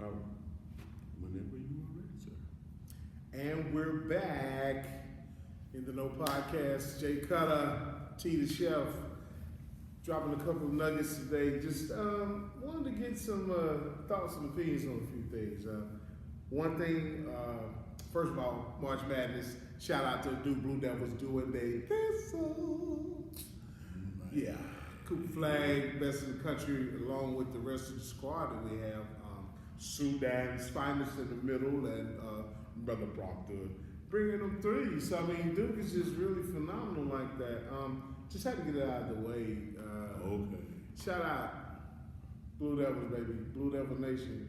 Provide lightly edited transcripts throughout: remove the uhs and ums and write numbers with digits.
Whenever you are ready, sir. And we're back in the No Podcast. Jay Cutter, T the Chef, dropping a couple of nuggets today. Just wanted to get some thoughts and opinions on a few things. One thing, first of all, March Madness. Shout out to the Duke Blue Devils doing their whistle. Yeah, Coupe Flag, best in the country, along with the rest of the squad that we have. Sudan's finest in the middle, and Brother Proctor bringing them threes. So, I mean, Duke is just really phenomenal like that. Just had to get it out of the way. Okay. Shout out Blue Devils, baby. Blue Devil Nation.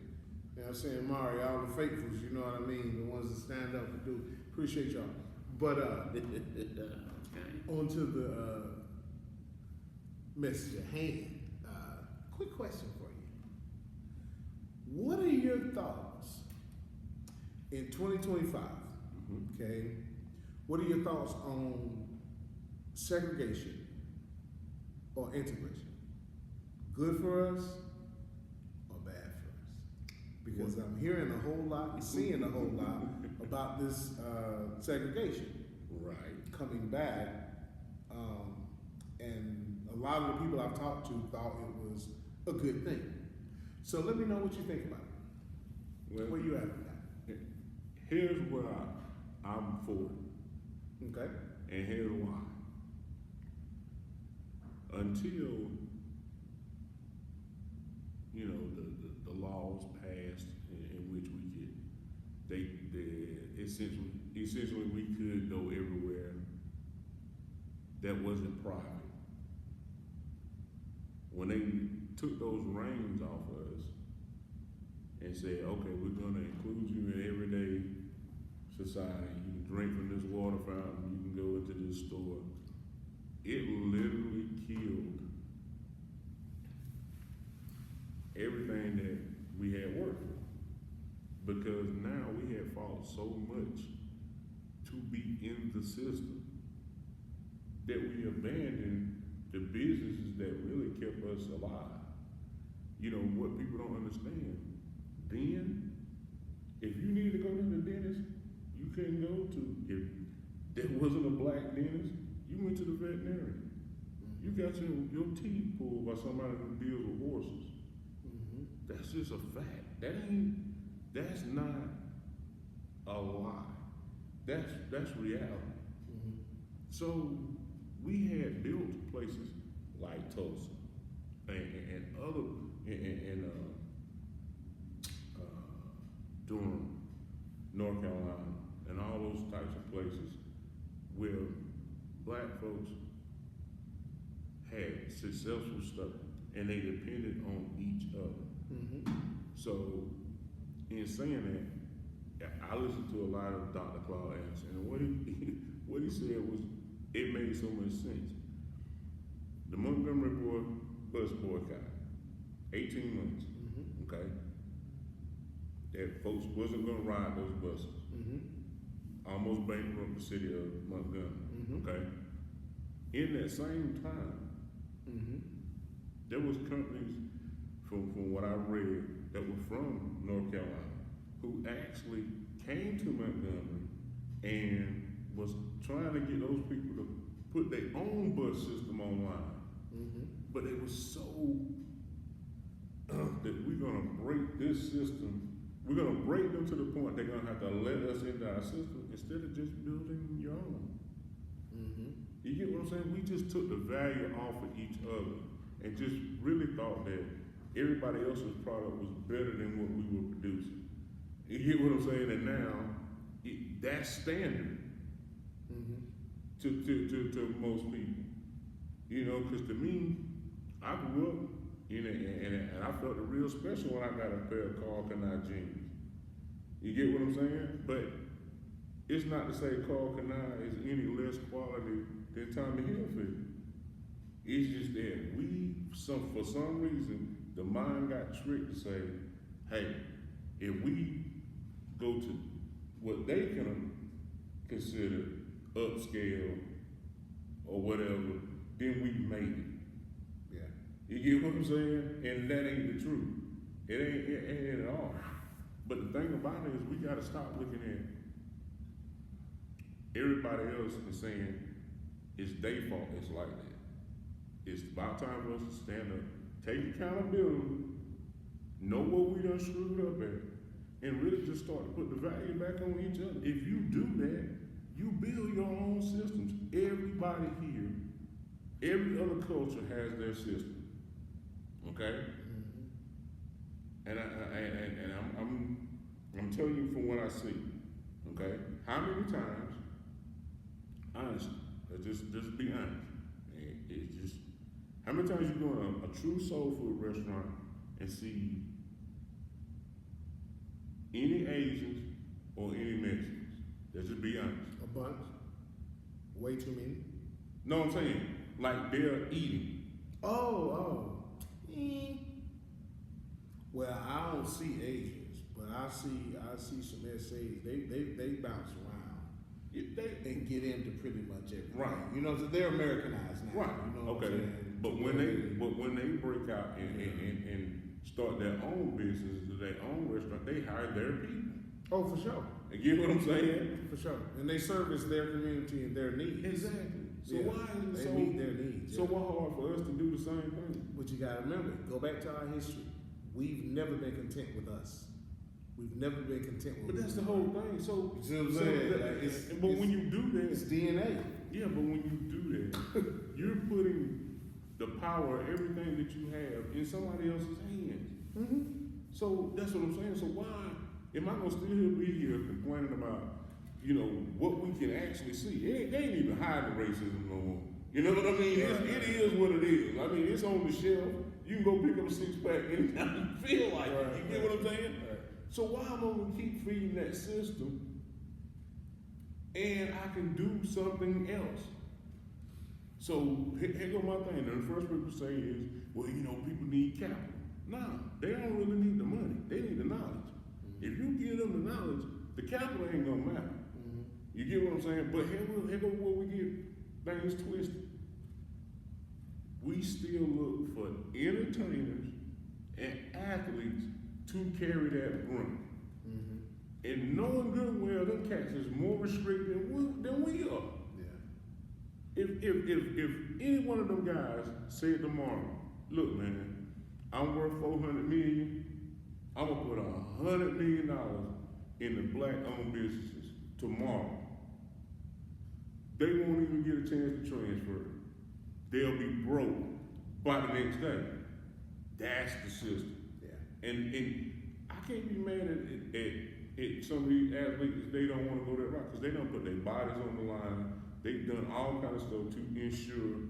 You know what I'm saying? Mari, all the faithfuls, you know what I mean? The ones that stand up and do. Appreciate y'all. But on to the message at hand. Quick question for you. What are your thoughts in 2025? Okay. What are your thoughts on segregation or integration? Good for us or bad for us? Because I'm hearing a whole lot and seeing a whole lot about this segregation coming back. And a lot of the people I've talked to thought it was a good thing. So let me know what you think about it. Well, where you at with that? Here's where I'm for it. Okay. And here's why. Until, you know, the laws passed in which we could, they essentially we could go everywhere that wasn't private. When they took those reins off of us and said, okay, we're gonna include you in everyday society. You can drink from this water fountain, you can go into this store. It literally killed everything that we had worked for. Because now we had fought so much to be in the system that we abandoned the businesses that really kept us alive. You know, what people don't understand, then, if you needed to go to the dentist, you couldn't go to, if there wasn't a black dentist, you went to the veterinarian. You got your teeth pulled by somebody who deals with horses. That's just a fact. That's not a lie. That's reality. So we had built places like Tulsa and other Durham, North Carolina, and all those types of places where black folks had successful stuff and they depended on each other. So in saying that, I listened to a lot of Dr. Claude Anderson, and what he said was, it made so much sense. The Montgomery bus boycott, 18 months, okay? That folks wasn't gonna ride those buses. Almost bankrupt the city of Montgomery, okay? In that same time, there was companies, from what I read, that were from North Carolina, who actually came to Montgomery and was trying to get those people to put their own bus system online. But it was so that we're gonna break this system. We're gonna break them to the point they're gonna have to let us into our system instead of just building your own. You get what I'm saying? We just took the value off of each other and just really thought that everybody else's product was better than what we were producing. You get what I'm saying? And now, that's standard to most people. You know, because to me, I grew up in it, and I felt real special when I got a pair of Carl Kanai jeans. You get what I'm saying? But it's not to say Carl Kanai is any less quality than Tommy Hilfiger. It's just that for some reason, the mind got tricked to say, hey, if we go to what they can consider upscale or whatever, then we made it. You get what I'm saying? And that ain't the truth. It ain't at all. But the thing about it is we got to stop looking at everybody else and saying it's their fault it's like that. It's about time for us to stand up, take accountability, know what we done screwed up at, and really just start to put the value back on each other. If you do that, you build your own systems. Everybody here, every other culture has their system. Okay? And I'm telling you from what I see. Okay? How many times, honestly, let's just be honest. It's just how many times you go to a true soul food restaurant and see any Asians or any Mexicans? Let's just be honest. A bunch. Way too many. No, I'm saying like they're eating. Oh. Well, I don't see Asians, but I see some SAs. They bounce around. They get into pretty much everything. Right. You know, so they're Americanized now. Right. You know Okay. what I'm saying? But when they break out and start their own business, their own restaurant, they hire their people. Oh, for sure. You get what I'm saying? For sure. And they service their community and their needs. Exactly. So Yeah. why is it They meet their needs. so what hard for us to do the same thing? But you gotta remember, go back to our history. We've never been content with us. We've never been content with But that's the whole thing. So, you see what I'm saying? but when you do that, it's DNA. yeah, but when you do that, you're putting the power of everything that you have in somebody else's hands. So that's what I'm saying. So why am I gonna still be here complaining about, what we can actually see? They ain't even hiding racism no more. You know what I mean? It is what it is. I mean, it's on the shelf. You can go pick up a 6-pack anytime you feel like it. You get what I'm saying? So why am I gonna keep feeding that system and I can do something else? So here go my thing. The first people say is, well, people need capital. Nah, they don't really need the money. They need the knowledge. If you give them the knowledge, the capital ain't gonna matter. You get what I'm saying? But here go where we get things twisted. We still look for entertainers and athletes to carry that brunt. And knowing good well, them cats is more restricted than we are. If any one of them guys said tomorrow, look, man, I'm worth $400 million. I'm gonna put $100 million in the black-owned businesses tomorrow. They won't even get a chance to transfer. They'll be broke by the next day. That's the system. And I can't be mad at some of these athletes if they don't want to go that route, because they don't put their bodies on the line. They've done all kind of stuff to ensure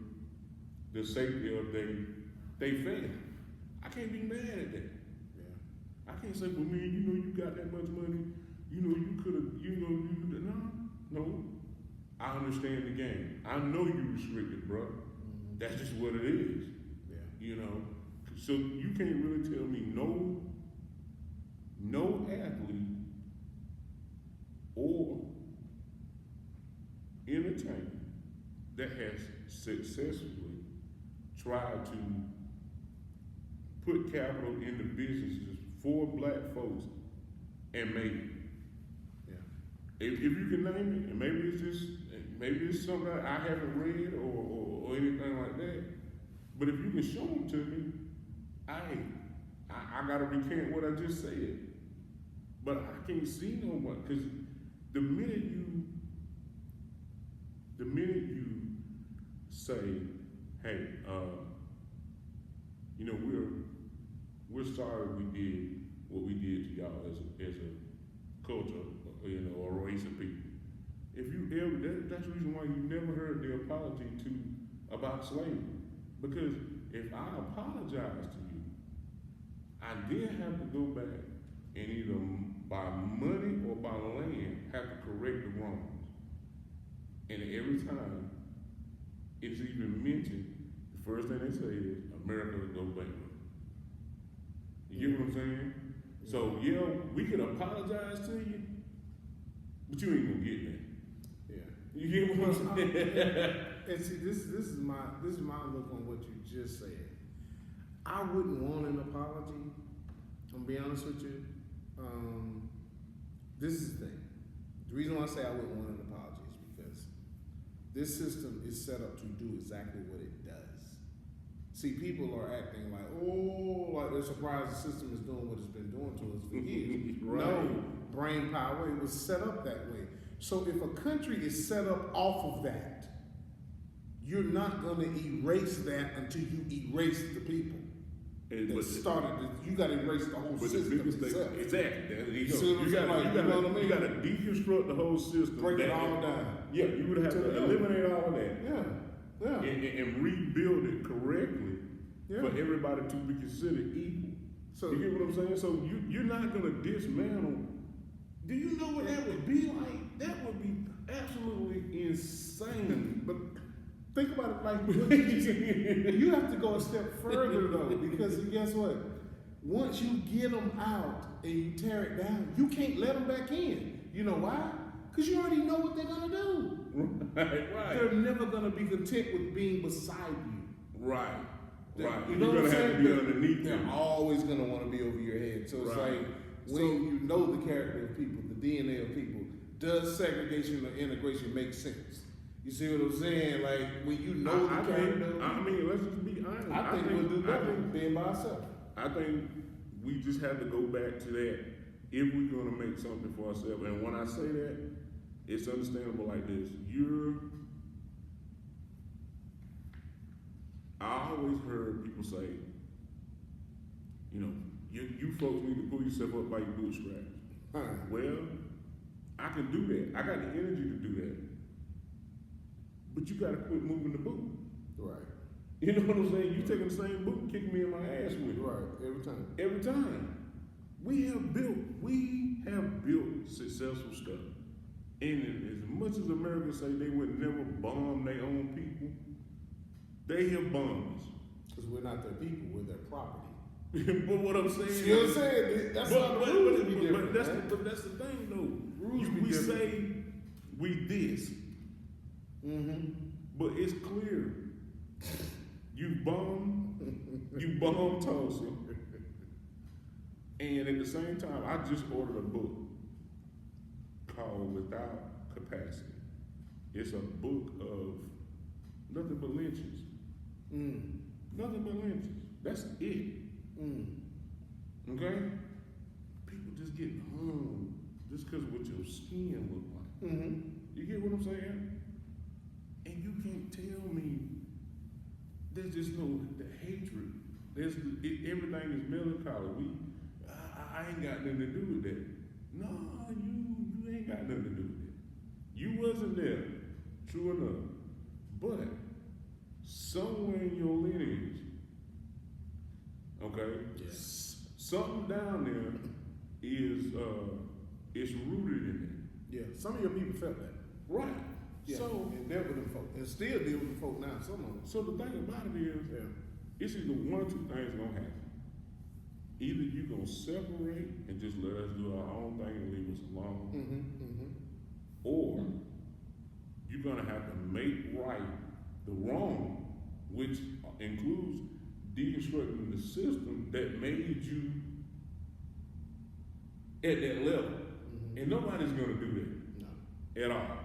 the safety of their family. I can't be mad at that. I can't say, well, man, you got that much money, you could have, no. I understand the game. I know you restricted, bro. That's just what it is. So you can't really tell me no athlete or entertainer that has successfully tried to put capital into businesses for black folks and made it. If you can name it, and maybe it's something I haven't read or anything like that, but if you can show them to me, I gotta recant what I just said. But I can't see no one, because the minute you say, hey, we're sorry we did what we did to y'all as a culture, or race of people. If you ever, that's the reason why you never heard the apology about slavery. Because if I apologize to you, I then have to go back and either by money or by land have to correct the wrongs. And every time it's even mentioned, the first thing they say is America will go bankrupt. You get what I'm saying? So we can apologize to you, but you ain't gonna get that. You get what I'm saying? And see, this is my look on what you just said. I wouldn't want an apology. I'm gonna be honest with you. This is the thing. The reason why I say I wouldn't want an apology is because this system is set up to do exactly what it does. See, people are acting like, like they're surprised the system is doing what it's been doing to us for years. Right. No, brain power, it was set up that way. So if a country is set up off of that, you're not going to erase that until you erase the people. You got to erase the whole system itself. Exactly. You got to deconstruct the whole system. Break it all down. Yeah, you would have to eliminate all of that. Yeah. And rebuild it correctly for everybody to be considered equal. So you get what I'm saying? So you're not going to dismantle. Do you know what that would be like? That would be absolutely insane. But think about it like you have to go a step further though, because guess what? Once you get them out and you tear it down, you can't let them back in. You know why? Because you already know what they're gonna do. Right. They're never gonna be content with being beside you. Right. You know what I'm saying? Have to be underneath they're them. always gonna want to be over your head. So it's like when you know the character of people, the DNA of people, does segregation or integration make sense? You see what I'm saying? Like when you know the character. I mean, let's just be honest. I think we'll do better being by ourselves. I think we just have to go back to that if we're going to make something for ourselves. And when I say that, it's understandable like this. I always heard people say, you folks need to pull yourself up by your bootstraps. Well, I can do that. I got the energy to do that. But you got to quit moving the boot. Right. You know what I'm saying? You taking the same boot and kicking me in my ass with it. Right. Every time. Every time. We have built successful stuff. And as much as Americans say they would never bomb their own people, they have bombed us. Because we're not their people, we're their property. But what I'm saying See what I'm saying? That's not the rules to be different. But that's the thing though. We say we this. Mm-hmm. But it's clear. You bombed Tulsa. And at the same time, I just ordered a book called Without Capacity. It's a book of nothing but lynchings. Nothing but lynchings. That's it. Okay? People just get hung just because of what your skin look like. You get what I'm saying? And you can't tell me there's just the hatred. Everything is melancholy. I ain't got nothing to do with that. No, you ain't got nothing to do with it. You wasn't there, true enough. But somewhere in your lineage, okay, something down there is rooted in it. Yeah, some of your people felt that. Right. Yeah, so and dealt with them folk, and still deal with them folk now. Some of them. So the thing about it is, it's either one or two things gonna happen. Either you gonna separate and just let us do our own thing and leave us alone, or you're gonna have to make right the wrong, which includes deconstructing the system that made you at that level. And nobody's gonna do that at all.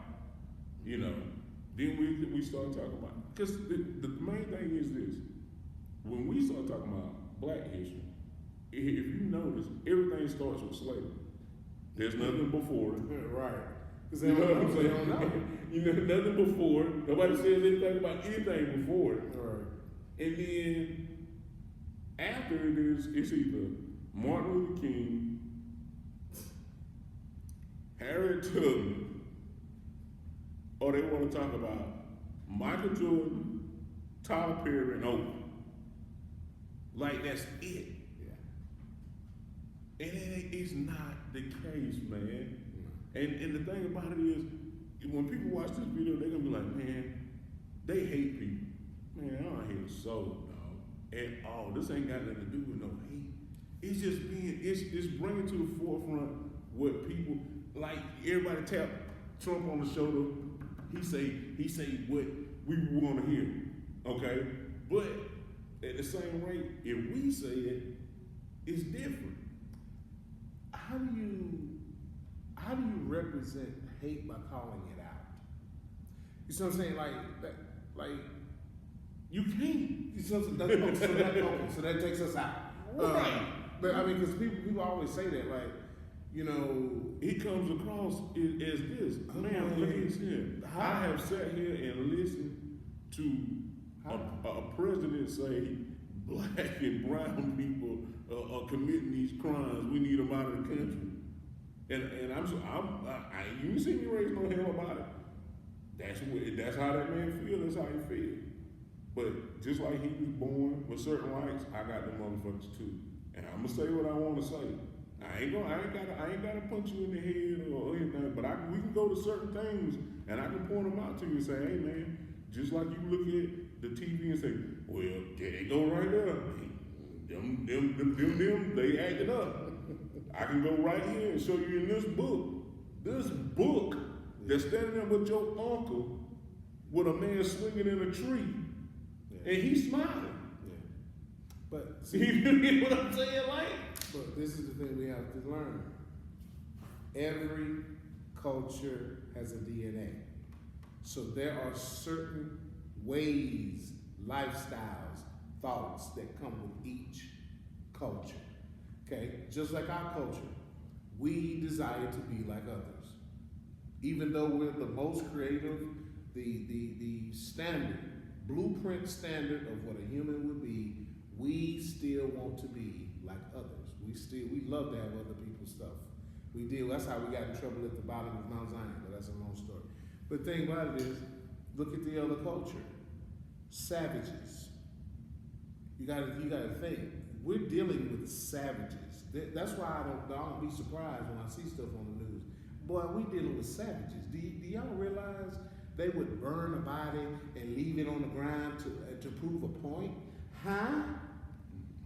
Then we start talking about, because the main thing is this: when we start talking about Black history, if you notice, everything starts with slavery. There's nothing before it. Right. Because You know what I'm saying? Nothing before it. Nobody says anything about anything before it. Right. And then after it's either Martin Luther King, Harriet Tubman, or they want to talk about Michael Jordan, Tyler Perry, and Oprah. Like that's it. And it's not the case, man. And the thing about it is, when people watch this video, they're gonna be like, man, they hate people. Man, I don't hate a soul, dog, at all. This ain't got nothing to do with no hate. It's just it's bringing to the forefront what people, like everybody tap Trump on the shoulder, he say what we want to hear, okay? But at the same rate, if we say it, it's different. how do you represent hate by calling it out? You see what I'm saying? Like You can't. you see what I'm so that takes us out. Right. But I mean, because people always say that, like, you know, It comes across as this. Man, look at this here. I have sat here and listened to a president say black and brown people are committing these crimes. We need them out of the country. And you ain't see me raise no hell about it. That's how that man feel. That's how he feel. But just like he was born with certain rights, I got them motherfuckers too. And I'm gonna say what I want to say. I ain't gotta punch you in the head or anything. But we can go to certain things and I can point them out to you and say, hey man, just like you look at the TV and say, well, there they go right there. Them, they acted up. I can go right here and show you in this book that's standing there with your uncle with a man swinging in a tree, and he's smiling. Yeah. But see, You get what I'm saying? Like, but this is the thing we have to learn. Every culture has a DNA. So there are certain ways, lifestyles, thoughts that come with each culture. Okay? Just like our culture, we desire to be like others. Even though we're the most creative, the standard, blueprint standard of what a human would be, we still want to be like others. We love to have other people's stuff. We deal, that's how we got in trouble at the bottom of Mount Zion, but that's a long story. But the thing about it is, look at the other culture. Savages. You gotta think. We're dealing with savages. That's why I don't be surprised when I see stuff on the news. Boy, we dealing with savages. Do y'all realize they would burn a body and leave it on the ground to prove a point? Huh?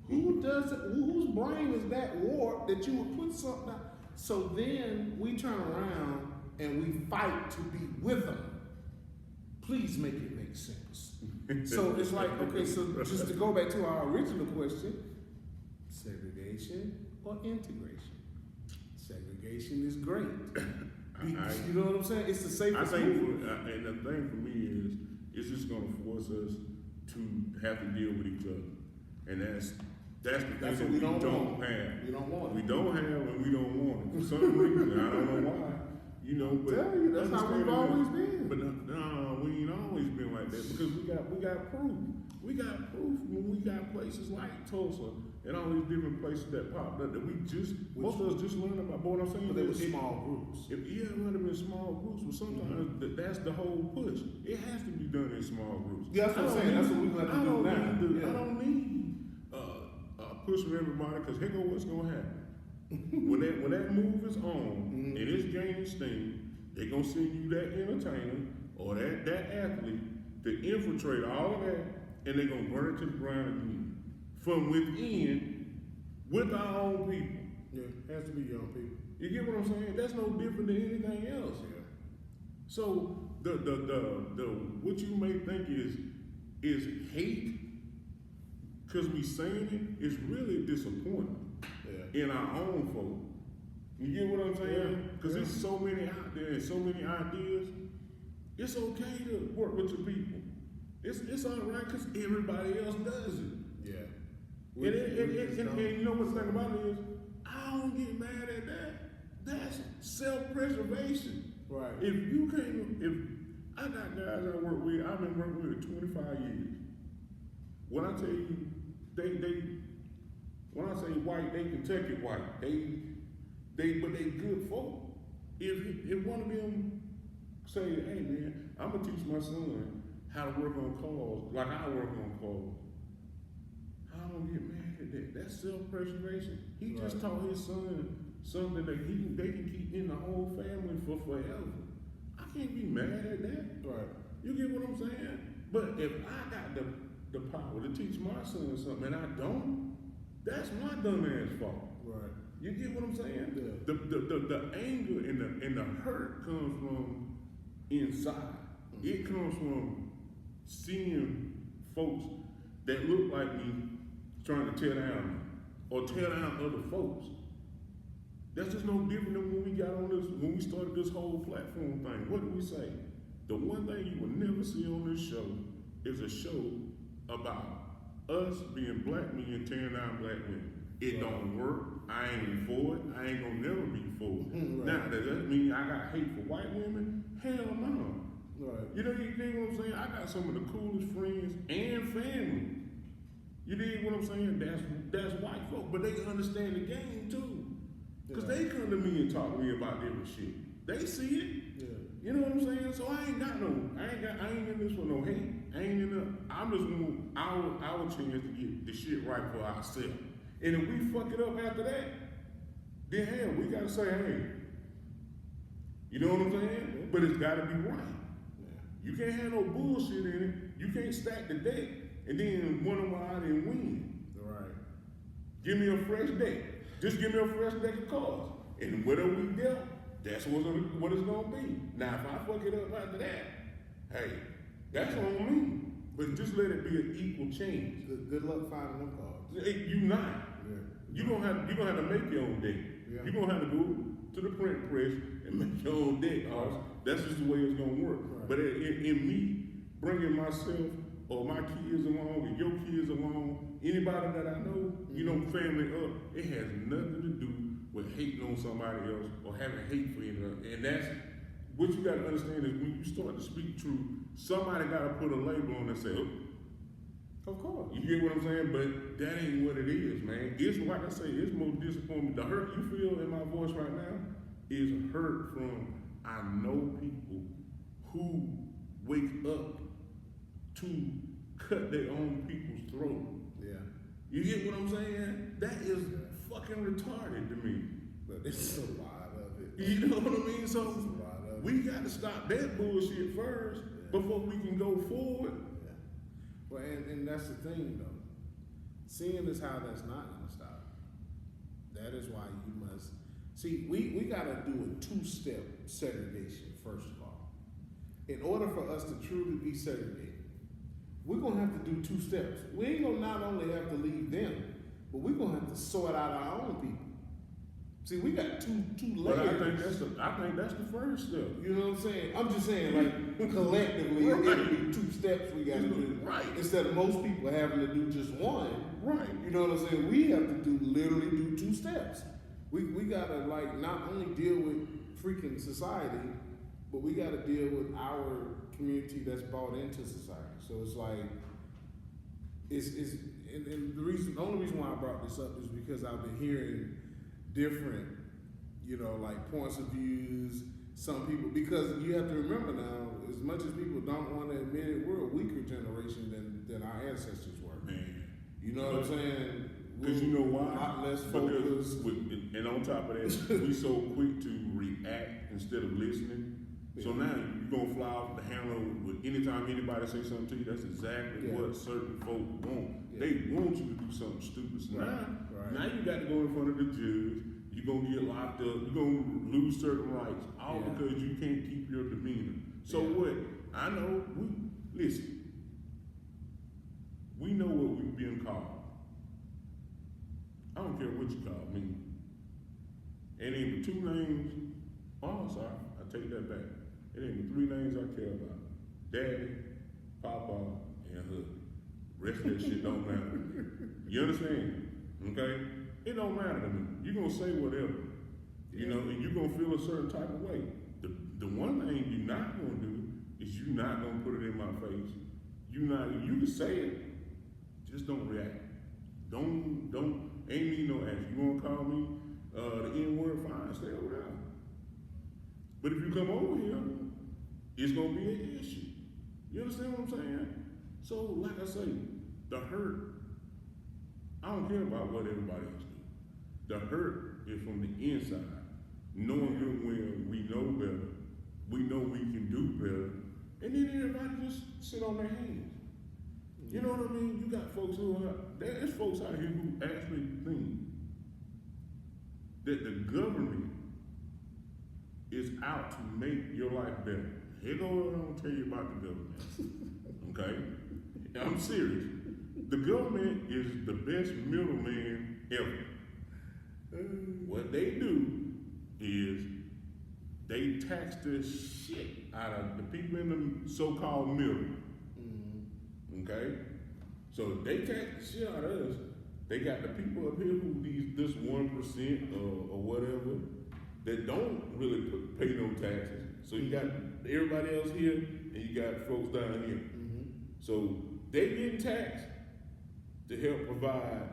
Who does it? Whose brain is that warped that you would put something out? So then we turn around and we fight to be with them. Please make it make sense. So it's like, okay, so just to go back to our original question, segregation or integration? Segregation is great. You know what I'm saying? It's the safest move. And the thing for me is, it's just going to force us to have to deal with each other. And that's the thing that we don't have. We don't want it. We don't have and we don't want it. For some reason, I don't know why. You know, but tell you, that's how we've always been. But no, we ain't always been like that because we got proof. We got proof when we got places like Tulsa and all these different places that popped up that most of us just learned about. But what I'm saying, but they were small groups. It might have been small groups, but sometimes that's the whole push. It has to be done in small groups. Yeah, that's what I'm saying. That's what we have to do now. I don't need push from everybody because here go what's gonna happen. when that move is on and it's gaining steam, they're gonna send you that entertainer or that athlete to infiltrate all of that, and they're gonna burn it to the ground again from within with our own people. Yeah, it has to be your own people. You get what I'm saying? That's no different than anything else. Yeah. So the what you may think is hate because we saying it is really disappointing in our own folk. You get what I'm saying? Because there's so many out there and so many ideas. It's okay to work with your people. It's all right because everybody else does it. Yeah. And you know what the thing about it is? I don't get mad at that. That's self-preservation. Right. If I got guys I work with, I've been working with 25 years. When I tell you, when I say white, they Kentucky white. But they good folk. If one of them say, hey man, I'm gonna teach my son how to work on cars like I work on cars, I don't get mad at that. That's self-preservation. He just taught his son something that they can keep in the whole family for forever. I can't be mad at that. Right. You get what I'm saying? But if I got the power to teach my son something and I don't, that's my dumb ass fault. Right. You get what I'm saying? Yeah. The anger and the hurt comes from inside. It comes from seeing folks that look like me trying to tear down me or tear down other folks. That's just no different than when we started this whole platform thing. What do we say? The one thing you will never see on this show is a show about us being black men tearing down black women. It don't work. I ain't for it. I ain't gonna never be for it. Now, does that mean I got hate for white women? Hell no. Right. You know what I'm saying? I got some of the coolest friends and family. You dig what I'm saying? That's white folk, but they understand the game too. Cause they come to me and talk to me about different shit. They see it. Yeah. You know what I'm saying? So I ain't in this for no hate. I'm just want our chance to get the shit right for ourselves. And if we fuck it up after that, then hell, we gotta say, hey, you know what I'm saying? But it's gotta be right. Yeah. You can't have no bullshit in it. You can't stack the deck and then one of them out and win. Right. Give me a fresh deck. Just give me a fresh deck of cards. And whatever we dealt, that's what it's gonna be. Now, if I fuck it up after that, hey, that's on me. But just let it be an equal change. Good luck finding them cards. You not. Yeah. You're gonna have to make your own deck. Yeah. You're gonna have to go to the print press and make your own deck. That's just the way it's gonna work. Right. But in me bringing myself or my kids along and your kids along, anybody that I know, you know, family up, it has nothing to do with hating on somebody else or having hate for anybody. And that's what you gotta understand is when you start to speak truth, somebody gotta put a label on and say, oh, of course. You get what I'm saying? But that ain't what it is, man. It's like I say, it's more disappointment. The hurt you feel in my voice right now is hurt from I know people who wake up to cut their own people's throat. Yeah. You get what I'm saying? That is fucking retarded to me. But it's a lot of it. You know what I mean? So we got to stop that bullshit first before we can go forward. Yeah. Well, and that's the thing though. Seeing as how that's not going to stop. That is why you must see. We got to do a two-step segregation first of all. In order for us to truly be segregated, we're going to have to do two steps. We ain't going to not only have to leave them, but we're going to have to sort out our own people. See, we got two layers. But I think that's the first step. You know what I'm saying? I'm just saying, like, collectively, it'll be two steps we got to do. Right. Instead of most people having to do just one. Right. You know what I'm saying? We have to literally do two steps. We got to, like, not only deal with freaking society, but we got to deal with our community that's bought into society. So it's like, and the only reason why I brought this up is because I've been hearing different, you know, like points of views, some people, because you have to remember now, as much as people don't want to admit it, we're a weaker generation than our ancestors were. Man. You know what I'm saying? Because you know why? A lot less focused. And on top of that, we so quick to react instead of listening. Yeah. So now you're gonna fly off the handle with anytime anybody say something to you. That's exactly what certain folk want. Yeah. They want you to do something stupid. So now you got to go in front of the judge. You're gonna get locked up. You're gonna lose certain rights, all because you can't keep your demeanor. So what? I know. We know what we've been called. I don't care what you call me. And in the two names, oh, sorry, I take that back. It ain't the three names I care about. Daddy, Papa, and hubby. Rest of that shit don't matter. You understand? Okay? It don't matter to me. You're gonna say whatever. You know, and you're gonna feel a certain type of way. The one thing you're not gonna do is you're not gonna put it in my face. You can say it, just don't react. Don't ain't need no action. You wanna call me the N-word, fine, stay over there. But if you come over here, it's gonna be an issue. You understand what I'm saying? So, like I say, the hurt, I don't care about what everybody else do. The hurt is from the inside. Knowing good well, we know better. We know we can do better. And then everybody just sit on their hands. You know what I mean? You got folks there's folks out here who actually think that the government is out to make your life better. Here go what I'm gonna tell you about the government. Okay? I'm serious. The government is the best middleman ever. What they do is they tax the shit out of the people in the so-called middle. Okay? So they tax the shit out of us. They got the people up here who this 1% or whatever that don't really pay no taxes. So you got everybody else here and you got folks down here. So they getting taxed to help provide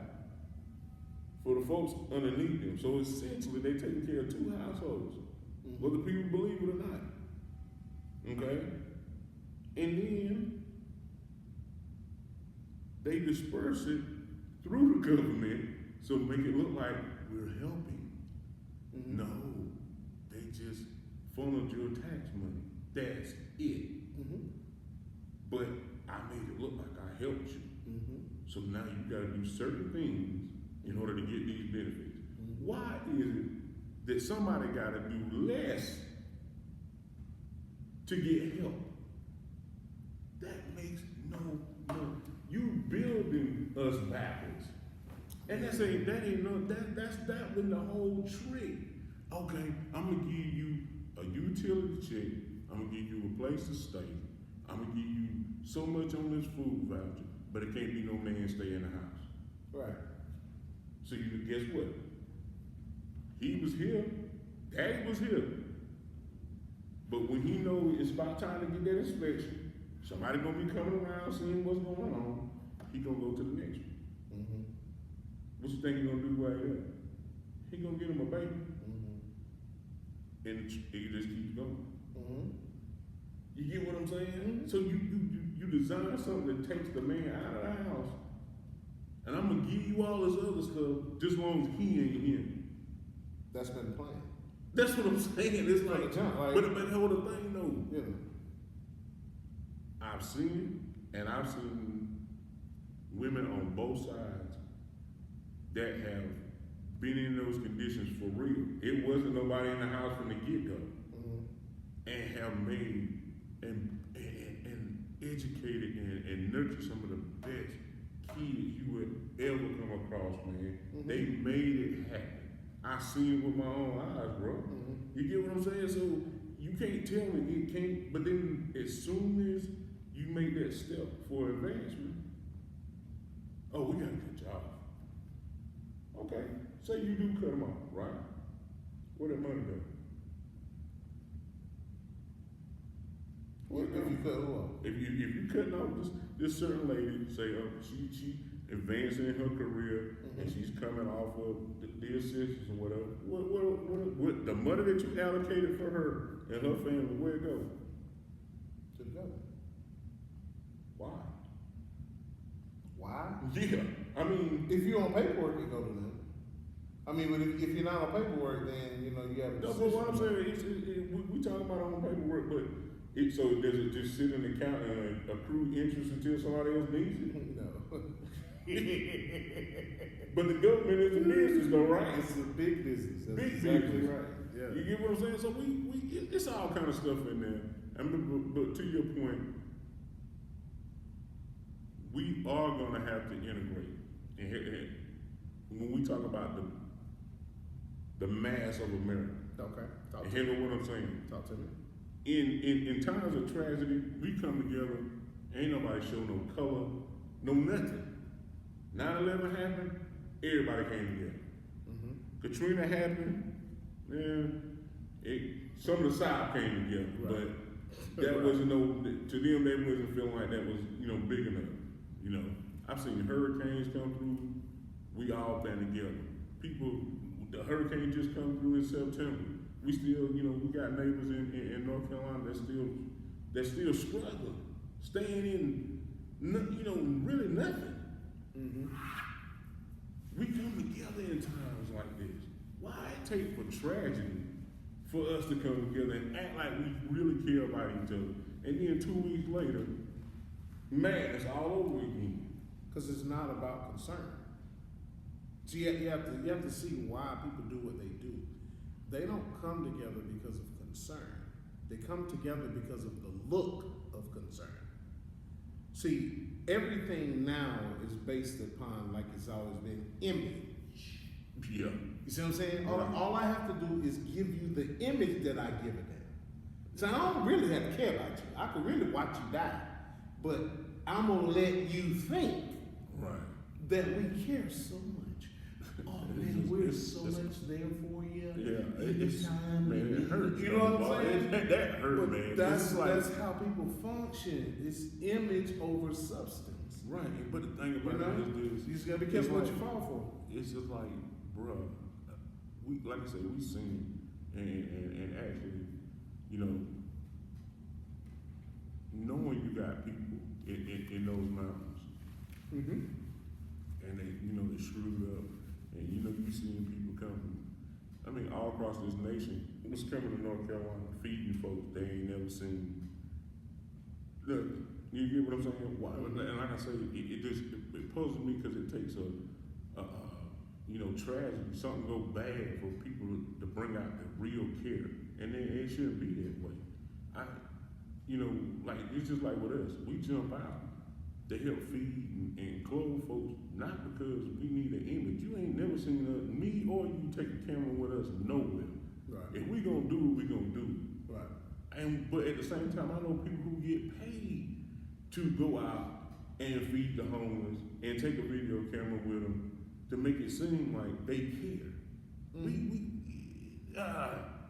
for the folks underneath them. So essentially they taking care of two households, whether people believe it or not. Okay? And then they disperse it through the government so make it look like we're helping. No, they just funneled your tax money. That's it. But I made it look like I helped you. So now you gotta do certain things in order to get these benefits. Why is it that somebody gotta do less to get help? That makes no. You building us backwards. And that's been the whole trick. Okay, I'm gonna give you a utility check, I'm gonna give you a place to stay, I'm gonna give you so much on this food voucher, but it can't be no man stay in the house. Right. So you guess what? He was here, Daddy was here. But when he know it's about time to get that inspection, somebody gonna be coming around seeing what's going on, he gonna go to the next one. What you think he gonna do right here? He gonna get him a baby. And it just keeps going. You get what I'm saying? So you design something that takes the man out of the house, and I'm gonna give you all this other stuff just as long as he ain't here. That's been the plan. That's what I'm saying. It's like, but hold the thing though. Yeah. I've seen women on both sides that have been in those conditions for real. It wasn't nobody in the house from the get-go. And have made and educated and nurtured some of the best kids you would ever come across, man. They made it happen. I seen it with my own eyes, bro. You get what I'm saying? So you can't tell me it can't, but then as soon as you make that step for advancement, oh, we got a good job. Okay, say you do cut them off, right? Where that money go? If you cut who off? If you cutting off this certain lady, say she advancing in her career and she's coming off of the assistance or whatever. What the money that you allocated for her and her family, where it go? To the government. Why? Why? Yeah, I mean, if you're on paperwork, it go to them. I mean, but if you're not on paperwork, then you have. No, but what I'm saying, we talking about on paperwork, but so does it just sit in the account and accrue interest until somebody else needs it? No. But the government is a business, though, right? It's a big business. That's big exactly business. right. Yeah. You get what I'm saying? So it's all kind of stuff in there. But to your point, we are gonna have to integrate. And when we talk about the mass of America, Okay. and hear what I'm saying. Talk to me. In times of tragedy, we come together. Ain't nobody show no color, no nothing. 9/11 happened, everybody came together. Katrina happened, some of the South came together, Right. but that wasn't to them they wasn't feeling like that was big enough. I've seen hurricanes come through, we all band together. The hurricane just come through in September. We still, we got neighbors in North Carolina that still struggle, staying in, really nothing. We come together in times like this. Why it take for tragedy for us to come together and act like we really care about each other, and then 2 weeks later, madness all over again? Because it's not about concern. So you have to see why people do what they do. They don't come together because of concern. They come together because of the look of concern. See, everything now is based upon, like it's always been, image. Yeah. You see what I'm saying? All I have to do is give you the image that I give it them. So I don't really have to care about you. I can really watch you die. But I'm going to let you think that we care so much. Oh man, we're so much there for you. Yeah, anytime. Man, it hurts. You know what I'm saying? That hurt, man. That's how people function. It's image over substance. Right, but the thing about it is, you just gotta be careful what you fall for. It's just like, bruh, we, like I said, we seen and actually, you know, knowing you got people in those mountains, and they screwed up, and you seeing people come, I mean, all across this nation. Was coming to North Carolina feeding folks they ain't never seen. Look, you get what I'm saying? Why? And like I say, it puzzles me because it takes a tragedy, something go bad for people to bring out the real care, and then it shouldn't be that way. Like it's just like with us, we jump out to help feed and clothe folks, not because we need an image. You ain't never seen me or you take a camera with us nowhere. Right. If we gonna do what we gonna do. Right. But at the same time, I know people who get paid to go out and feed the homeless and take a video camera with them to make it seem like they care.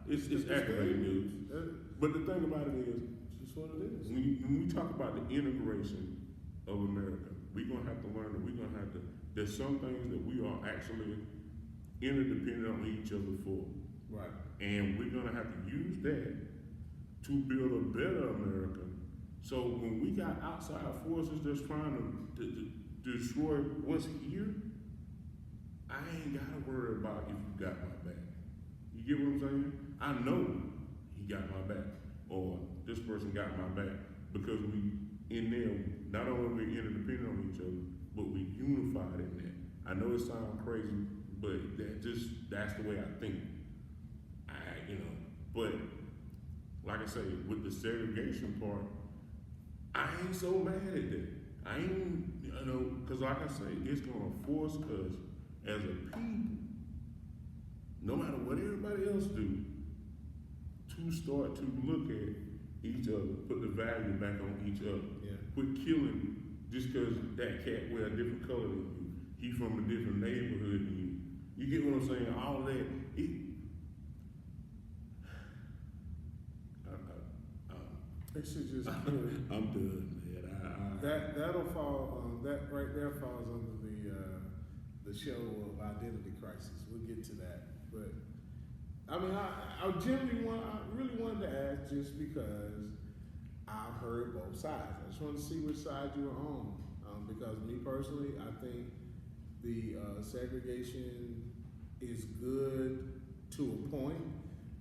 It's aggravating news. But the thing about it is, it's what it is. When we talk about the integration of America, we're gonna have to learn that there's some things that we are actually interdependent on each other for. Right. And we're gonna have to use that to build a better America. So when we got outside forces that's trying to destroy what's here, I ain't gotta worry about if you got my back. You get what I'm saying? I know he got my back, or this person got my back, because we in them, not only we interdependent on each other, but we unified in that. I know it sounds crazy, but that's the way I think. But like I say, with the segregation part, I ain't so mad at that. I ain't, because like I say, it's gonna force us as a people, no matter what everybody else do, to start to look at each other, put the value back on each other. Yeah. Quit killing just because that cat wear a different color than you. He from a different neighborhood than you. You get what I'm saying? All that. It should just kill it. I'm done, man. That'll fall. That right there falls under the show of identity crisis. We'll get to that, but I mean, I really wanted to ask just because I've heard both sides. I just wanted to see which side you were on, because me personally, I think the segregation is good to a point,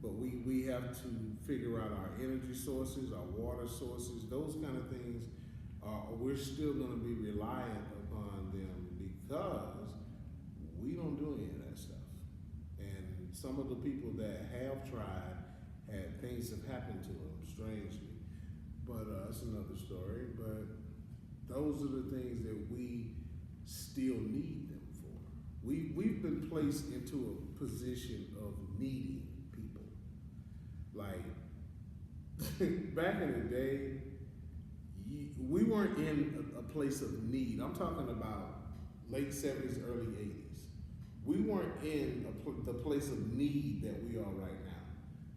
but we have to figure out our energy sources, our water sources, those kind of things. We're still going to be reliant upon them because we don't do any of that stuff. And some of the people that have tried things have happened to them, strangely. But that's another story. But those are the things that we still need them for. We've been placed into a position of needing people. Like, back in the day, we weren't in a place of need. I'm talking about late 70s, early 80s. We weren't in the place of need that we are right now.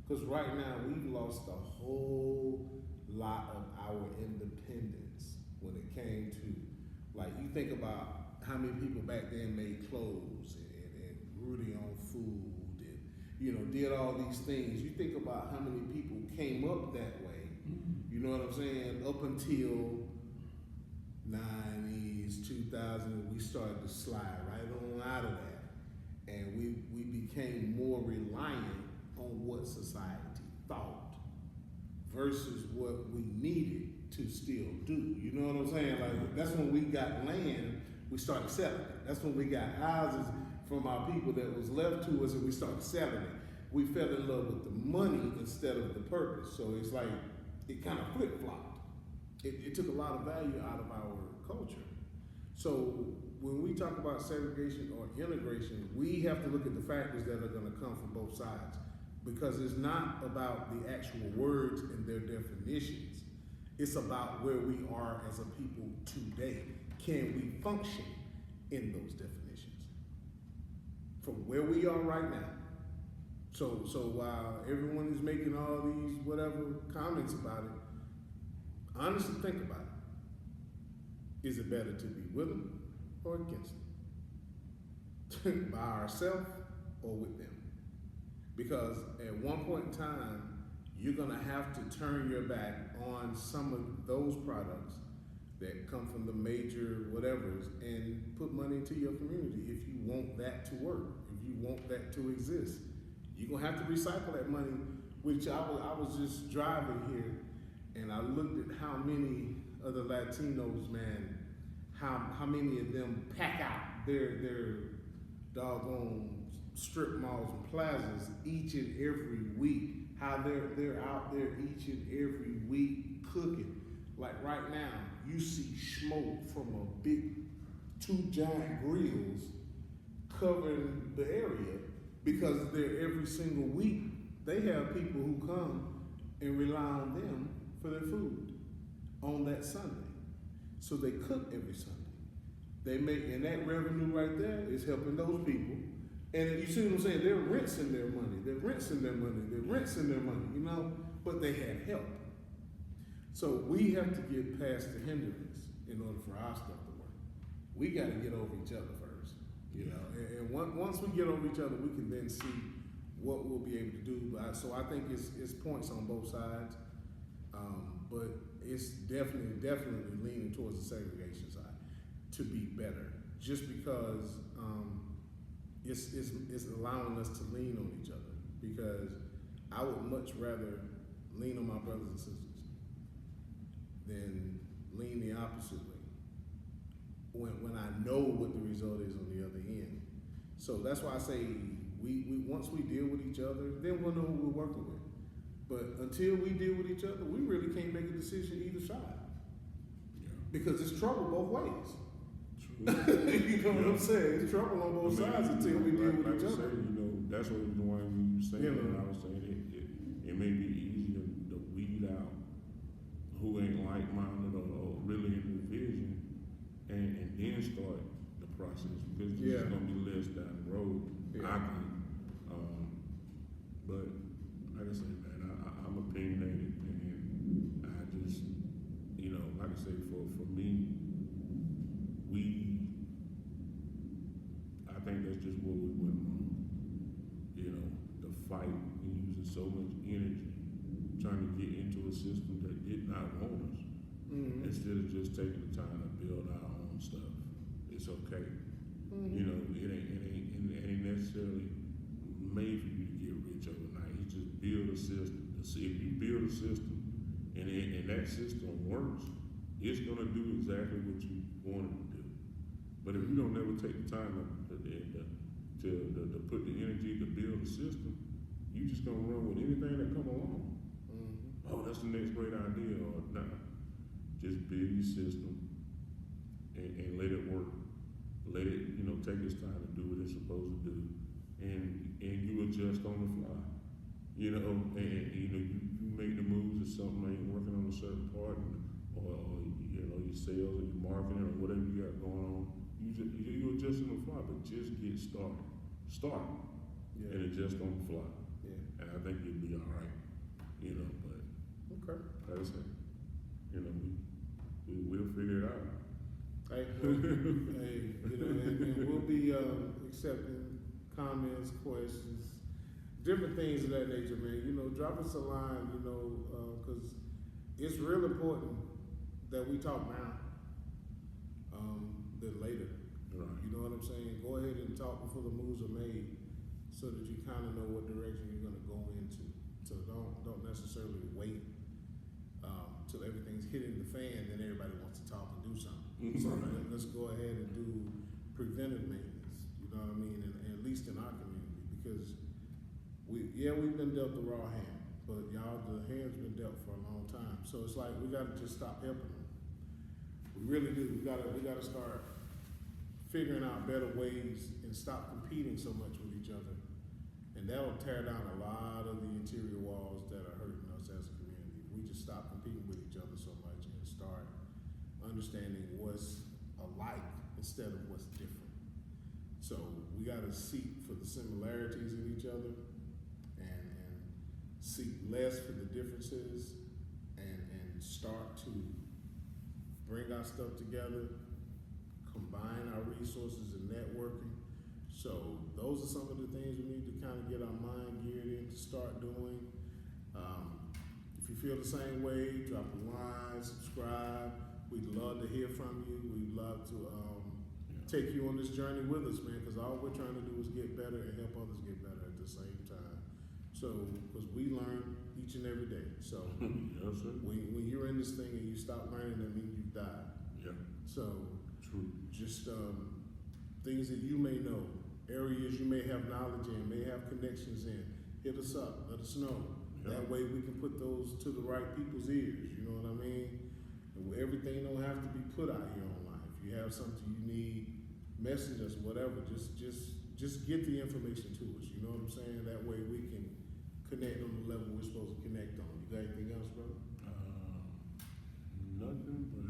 Because right now, we've lost a whole lot of our independence when it came to, like, you think about how many people back then made clothes and grew their own food and, did all these things. You think about how many people came up that way. You know what I'm saying? Up until 90s, 2000, we started to slide right on out of that. And we became more reliant on what society thought versus what we needed to still do. You know what I'm saying? Like, that's when we got land, we started selling it. That's when we got houses from our people that was left to us and we started selling it. We fell in love with the money instead of the purpose. So it's like, it kind of flip-flopped. It took a lot of value out of our culture. So when we talk about segregation or integration, we have to look at the factors that are going to come from both sides, because it's not about the actual words and their definitions. It's about where we are as a people today. Can we function in those definitions from where we are right now? So while everyone is making all these whatever comments about it, honestly think about it. Is it better to be with them or against them? By ourselves or with them? Because at one point in time, you're gonna have to turn your back on some of those products that come from the major whatevers and put money into your community if you want that to work, if you want that to exist. You're gonna have to recycle that money, which I was just driving here and I looked at how many of the Latinos, man, how many of them pack out their doggone strip malls and plazas each and every week. How they're out there each and every week cooking. Like right now, you see smoke from a big 2 giant grills covering the area because they're every single week. They have people who come and rely on them for their food on that Sunday. So they cook every Sunday. They make, and that revenue right there is helping those people. And you see what I'm saying? They're rinsing their money. They're rinsing their money. They're rinsing their money, you know? But they had help. So we have to get past the hindrance in order for our stuff to work. We got to get over each other first, you know? And once we get over each other, we can then see what we'll be able to do. So I think it's points on both sides. But it's definitely leaning towards the segregation side to be better. Just because it's allowing us to lean on each other, because I would much rather lean on my brothers and sisters than lean the opposite way when I know what the result is on the other end. So that's why I say we once we deal with each other, then we'll know who we're working with. But until we deal with each other, we really can't make a decision either side. Yeah. Because it's trouble both ways. You know what I'm saying? It's trouble on both sides until we deal with each other. You know, that's what the one you were saying. And I was saying it may be easier to weed out who ain't like-minded or really in the vision, and then start the process, because there's gonna be less down the road. Yeah. I think. But like I said, man, I'm opinionated, and I just, you know, like I say, for me, I think that's just where we went wrong. You know, the fight and using so much energy trying to get into a system that did not want us, instead of just taking the time to build our own stuff. It's okay. You know, it ain't necessarily made for you to get rich overnight. You just build a system. See, if you build a system and that system works, it's gonna do exactly what you want it to do. But if you don't ever take the time to put the energy to build a system, you just gonna run with anything that come along. Oh, that's the next great idea, or nah. Just build your system and let it work. Let it, you know, take its time to do what it's supposed to do, and you adjust on the fly. You know, and you know you make the moves if something ain't working on a certain part, or you know your sales or your marketing or whatever you got going on. You adjust on the fly, but just get started. Start and adjust on the fly. Yeah. And I think you'll be all right. You know, but okay. Like I said, you know, we'll figure it out. Hey, you know, and we'll be accepting comments, questions, different things of that nature, man. You know, drop us a line, you know, because it's real important that we talk now than later. Right. You know what I'm saying? Go ahead and talk before the moves are made, so that you kind of know what direction you're going to go into. So don't necessarily wait till everything's hitting the fan, then everybody wants to talk and do something. So let's go ahead and do preventive maintenance. You know what I mean? And at least in our community, because we've been dealt the raw hand, but y'all, the hand's been dealt for a long time. So it's like we got to just stop helping them. We really do. We gotta start figuring out better ways and stop competing so much with each other. And that'll tear down a lot of the interior walls that are hurting us as a community. If we just stop competing with each other so much and start understanding what's alike instead of what's different. So we gotta seek for the similarities in each other and seek less for the differences and start to bring our stuff together, combine our resources and networking. So those are some of the things we need to kind of get our mind geared in to start doing. If you feel the same way, drop a line, subscribe. We'd love to hear from you. We'd love to take you on this journey with us, man, because all we're trying to do is get better and help others get better at the same time. So, because we learn each and every day. So, yes, sir. when you're in this thing and you stop learning, that means you've died. Yeah. So, True. just things that you may know, areas you may have knowledge in, may have connections in, hit us up, let us know. Yeah. That way we can put those to the right people's ears, you know what I mean? And everything don't have to be put out here online. If you have something you need, message us, whatever, just get the information to us, you know what I'm saying? That way we can connect on the level we're supposed to connect on. You got anything else, brother? Nothing but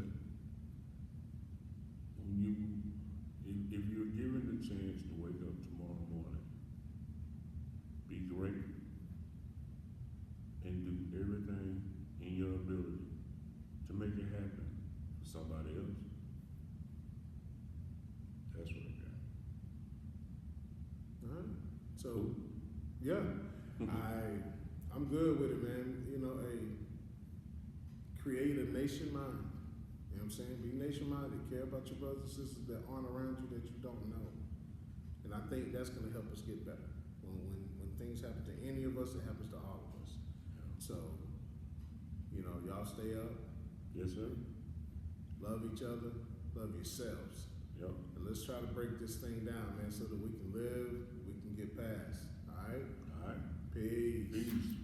if you're given the chance to wake up tomorrow morning, be great and do everything in your ability to make it happen for somebody else. That's what I got. All right. So, yeah, I'm good with it, man. You know, create a nation mind. You know what I'm saying? Be nation-minded. Care about your brothers and sisters that aren't around you that you don't know. And I think that's going to help us get better. When things happen to any of us, it happens to all of us. Yeah. So, you know, y'all stay up. Yes, sir. Love each other. Love yourselves. Yep. And let's try to break this thing down, man, so that we can live, we can get past. All right? All right. Peace. Peace.